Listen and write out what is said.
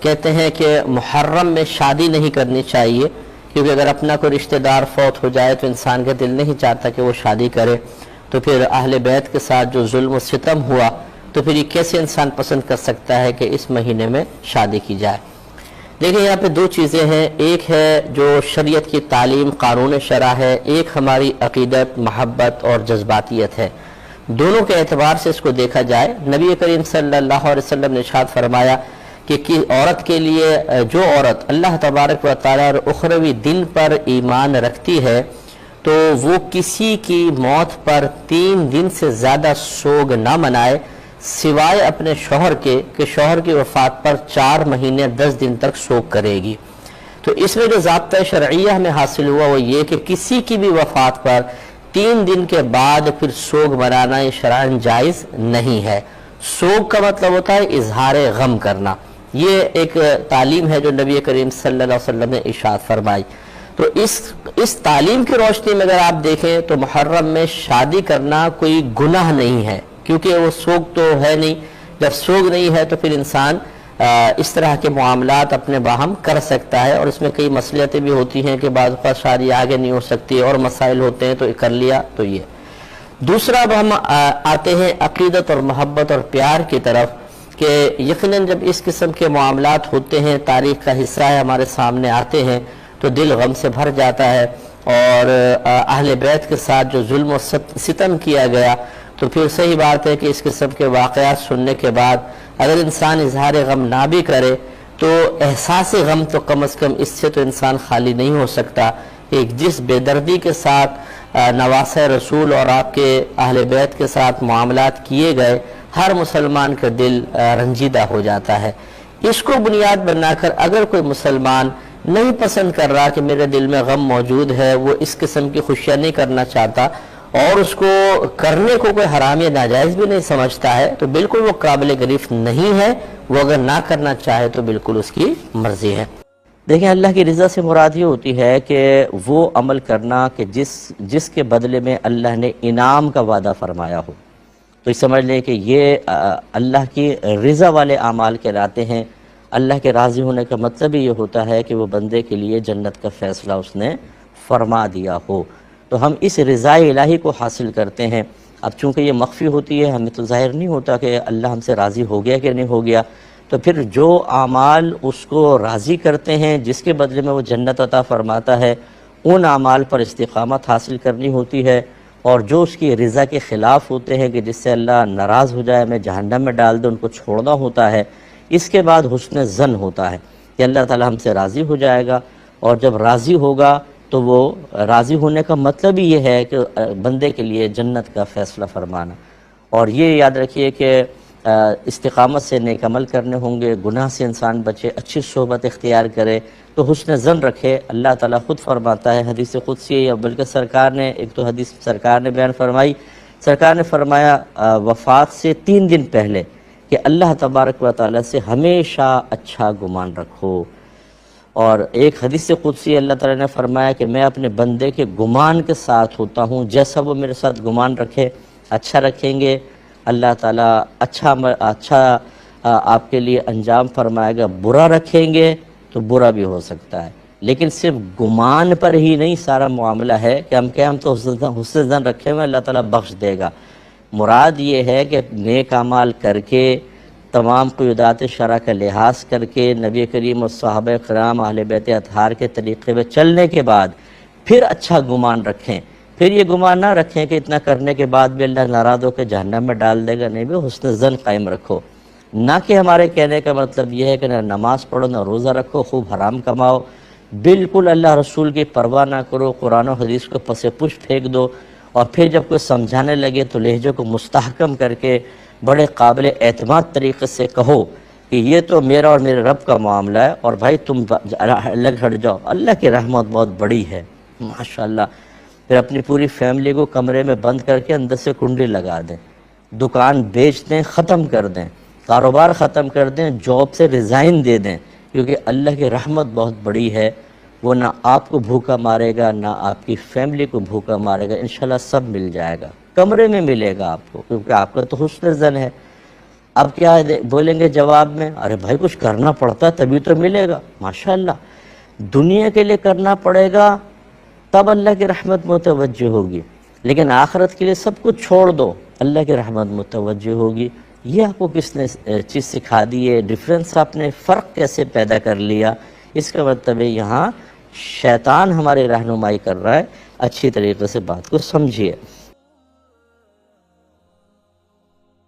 کہتے ہیں کہ محرم میں شادی نہیں کرنی چاہیے، کیونکہ اگر اپنا کوئی رشتہ دار فوت ہو جائے تو انسان کا دل نہیں چاہتا کہ وہ شادی کرے، تو پھر اہل بیت کے ساتھ جو ظلم و ستم ہوا تو پھر یہ کیسے انسان پسند کر سکتا ہے کہ اس مہینے میں شادی کی جائے۔ دیکھیں یہاں پہ دو چیزیں ہیں، ایک ہے جو شریعت کی تعلیم قانون شرع ہے، ایک ہماری عقیدت محبت اور جذباتیت ہے۔ دونوں کے اعتبار سے اس کو دیکھا جائے، نبی کریم صلی اللہ علیہ وسلم نے ارشاد فرمایا کہ عورت کے لیے جو عورت اللہ تبارک و تعالی اور اخروی دن پر ایمان رکھتی ہے تو وہ کسی کی موت پر 3 دن سے زیادہ سوگ نہ منائے سوائے اپنے شوہر کے، کہ شوہر کی وفات پر 4 مہینے 10 دن تک سوگ کرے گی۔ تو اس میں جو ضابطہ شرعیہ ہمیں حاصل ہوا وہ یہ کہ کسی کی بھی وفات پر 3 دن کے بعد پھر سوگ منانا یہ شرعاً جائز نہیں ہے۔ سوگ کا مطلب ہوتا ہے اظہار غم کرنا، یہ ایک تعلیم ہے جو نبی کریم صلی اللہ علیہ وسلم نے ارشاد فرمائی۔ تو اس تعلیم کی روشنی میں اگر آپ دیکھیں تو محرم میں شادی کرنا کوئی گناہ نہیں ہے، کیونکہ وہ سوگ تو ہے نہیں۔ جب سوگ نہیں ہے تو پھر انسان اس طرح کے معاملات اپنے باہم کر سکتا ہے، اور اس میں کئی مصلحتیں بھی ہوتی ہیں کہ بعض اوقات شادی آگے نہیں ہو سکتی اور مسائل ہوتے ہیں تو کر لیا تو یہ۔ دوسرا اب ہم آتے ہیں عقیدت اور محبت اور پیار کی طرف، کہ یقیناً جب اس قسم کے معاملات ہوتے ہیں، تاریخ کا حصہ ہے، ہمارے سامنے آتے ہیں تو دل غم سے بھر جاتا ہے، اور اہل بیت کے ساتھ جو ظلم و ستم کیا گیا تو پھر صحیح بات ہے کہ اس قسم کے واقعات سننے کے بعد اگر انسان اظہار غم نہ بھی کرے تو احساس غم تو کم از کم اس سے تو انسان خالی نہیں ہو سکتا۔ ایک جس بے دردی کے ساتھ نواسہ رسول اور آپ کے اہل بیت کے ساتھ معاملات کیے گئے، ہر مسلمان کا دل رنجیدہ ہو جاتا ہے۔ اس کو بنیاد بنا کر اگر کوئی مسلمان نہیں پسند کر رہا کہ میرے دل میں غم موجود ہے، وہ اس قسم کی خوشیاں نہیں کرنا چاہتا اور اس کو کرنے کو کوئی حرام یا ناجائز بھی نہیں سمجھتا ہے، تو بالکل وہ قابل گرفت نہیں ہے۔ وہ اگر نہ کرنا چاہے تو بالکل اس کی مرضی ہے۔ دیکھیں اللہ کی رضا سے مراد یہ ہوتی ہے کہ وہ عمل کرنا کہ جس کے بدلے میں اللہ نے انعام کا وعدہ فرمایا ہو، تو سمجھ لیں کہ یہ اللہ کی رضا والے اعمال کہلاتے ہیں۔ اللہ کے راضی ہونے کا مطلب ہی یہ ہوتا ہے کہ وہ بندے کے لیے جنت کا فیصلہ اس نے فرما دیا ہو، تو ہم اس رضا الہی کو حاصل کرتے ہیں۔ اب چونکہ یہ مخفی ہوتی ہے، ہمیں تو ظاہر نہیں ہوتا کہ اللہ ہم سے راضی ہو گیا کہ نہیں ہو گیا، تو پھر جو اعمال اس کو راضی کرتے ہیں، جس کے بدلے میں وہ جنت عطا فرماتا ہے، ان اعمال پر استقامت حاصل کرنی ہوتی ہے، اور جو اس کی رضا کے خلاف ہوتے ہیں کہ جس سے اللہ ناراض ہو جائے، میں جہنم میں ڈال دے، ان کو چھوڑنا ہوتا ہے۔ اس کے بعد حسن ظن ہوتا ہے کہ اللہ تعالی ہم سے راضی ہو جائے گا، اور جب راضی ہوگا تو وہ راضی ہونے کا مطلب ہی یہ ہے کہ بندے کے لیے جنت کا فیصلہ فرمانا۔ اور یہ یاد رکھیے کہ استقامت سے نیک عمل کرنے ہوں گے، گناہ سے انسان بچے، اچھی صحبت اختیار کرے، تو حسن ظن رکھے۔ اللہ تعالیٰ خود فرماتا ہے حدیث قدسی، یا بلکہ سرکار نے ایک تو حدیث سرکار نے بیان فرمائی، سرکار نے فرمایا وفات سے 3 دن پہلے کہ اللہ تبارک و تعالیٰ سے ہمیشہ اچھا گمان رکھو۔ اور ایک حدیث قدسی اللہ تعالیٰ نے فرمایا کہ میں اپنے بندے کے گمان کے ساتھ ہوتا ہوں، جیسا وہ میرے ساتھ گمان رکھے، اچھا رکھیں گے اللہ تعالیٰ اچھا آپ کے لیے انجام فرمائے گا، برا رکھیں گے تو برا بھی ہو سکتا ہے۔ لیکن صرف گمان پر ہی نہیں سارا معاملہ ہے کہ ہم تو حسن ظن رکھے ہوئے، اللہ تعالیٰ بخش دے گا۔ مراد یہ ہے کہ نیک اعمال کر کے، تمام قیودات شرع کا لحاظ کر کے، نبی کریم اور صحابہ کرام اہل بیت اطہار کے طریقے پہ چلنے کے بعد پھر اچھا گمان رکھیں۔ پھر یہ گمان نہ رکھیں کہ اتنا کرنے کے بعد بھی اللہ ناراض ہو کے جہنم میں ڈال دے گا، نہیں بھی حسن ظن قائم رکھو۔ نہ کہ ہمارے کہنے کا مطلب یہ ہے کہ نہ نماز پڑھو، نہ روزہ رکھو، خوب حرام کماؤ، بالکل اللہ رسول کی پرواہ نہ کرو، قرآن و حدیث کو پس پش پھینک دو، اور پھر جب کوئی سمجھانے لگے تو لہجے کو مستحکم کر کے بڑے قابل اعتماد طریقے سے کہو کہ یہ تو میرا اور میرے رب کا معاملہ ہے، اور بھائی تم الگ ہٹ جاؤ، اللہ کی رحمت بہت بڑی ہے ماشاءاللہ۔ پھر اپنی پوری فیملی کو کمرے میں بند کر کے اندر سے کنڈی لگا دیں، دکان بیچ دیں، ختم کر دیں، کاروبار ختم کر دیں، جاب سے ریزائن دے دیں، کیونکہ اللہ کی رحمت بہت بڑی ہے، وہ نہ آپ کو بھوکا مارے گا، نہ آپ کی فیملی کو بھوکا مارے گا، انشاءاللہ سب مل جائے گا۔ کمرے میں ملے گا آپ کو، کیونکہ آپ کا تو حسن زن ہے۔ اب کیا بولیں گے جواب میں؟ ارے بھائی کچھ کرنا پڑتا ہے تبھی تو ملے گا۔ ماشاءاللہ، دنیا کے لیے کرنا پڑے گا تب اللہ کی رحمت متوجہ ہوگی، لیکن آخرت کے لیے سب کچھ چھوڑ دو، اللہ کی رحمت متوجہ ہوگی۔ یہ آپ کو کس نے چیز سکھا دی ہے؟ ڈیفرنس آپ نے فرق کیسے پیدا کر لیا؟ اس کا مطلب ہے یہاں شیطان ہماری رہنمائی کر رہا ہے، اچھی طریقے سے بات کو سمجھیے۔